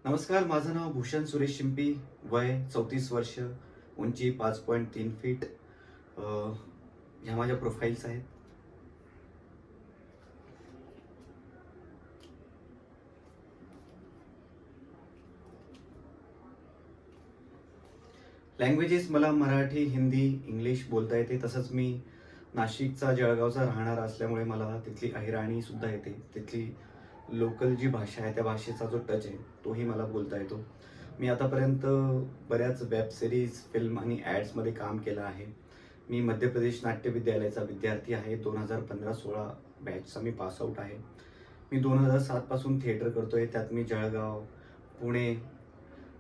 नमस्कार, माझं नाव भूषण सुरेश शिंपी. वय 34 वर्ष, उंची 5.3 फीट. ह्या माझ्या प्रोफाईल्स आहेत. लँग्वेजेस मला मराठी, हिंदी, इंग्लिश बोलता येते. तसंच मी नाशिकचा, जळगावचा राहणारा असल्यामुळे मला तिथली अहिराणी सुद्धा येते. तिथली लोकल जी भाषा आहे, त्या भाषेचा जो टच आहे, तोही मला बोलता येतो. मी आतापर्यंत बऱ्याच वेब सिरीज, फिल्म आणि ॲड्समध्ये काम केलं आहे. मी मध्य प्रदेश नाट्य विद्यालयाचा विद्यार्थी आहे. 2015-16 बॅचचा मी पासआउट आहे. मी 2007 पासून थिएटर करतोय. त्यात मी जळगाव, पुणे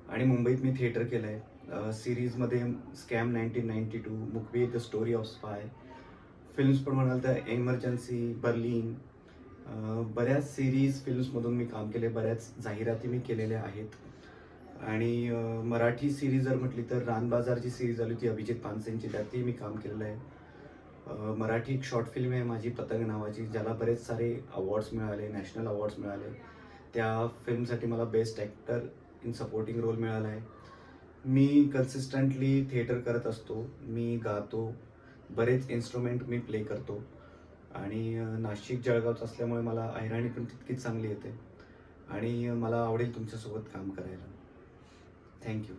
आणि मुंबईत मी थिएटर केलं आहे. सिरीजमध्ये scam 1992, Mokhber the story of spy, films पण म्हणाल तर एमर्जन्सी, बर्लिन, बऱ्याच सिरीज, फिल्म्समधून मी काम केले. बऱ्याच जाहिराती मी केलेल्या आहेत. आणि मराठी सिरीज जर म्हटली तर रानबाजारची सिरीज आली होती अभिजित पानसेंची, त्यातही मी काम केलेलं आहे. मराठी एक शॉर्ट फिल्म आहे माझी, पतंग नावाची, ज्याला बरेच सारे अवॉर्ड्स मिळाले, नॅशनल अवॉर्ड्स मिळाले. त्या फिल्मसाठी मला best actor in supporting role मिळाला आहे. मी कन्सिस्टंटली थिएटर करत असतो. मी गातो, बरेच इन्स्ट्रुमेंट मी प्ले करतो. आणि नाशिक, जळगावचं असल्यामुळे मला अहिराणी पण तितकीच चांगली येते. आणि मला आवडेल तुमच्यासोबत काम करायला. थँक्यू.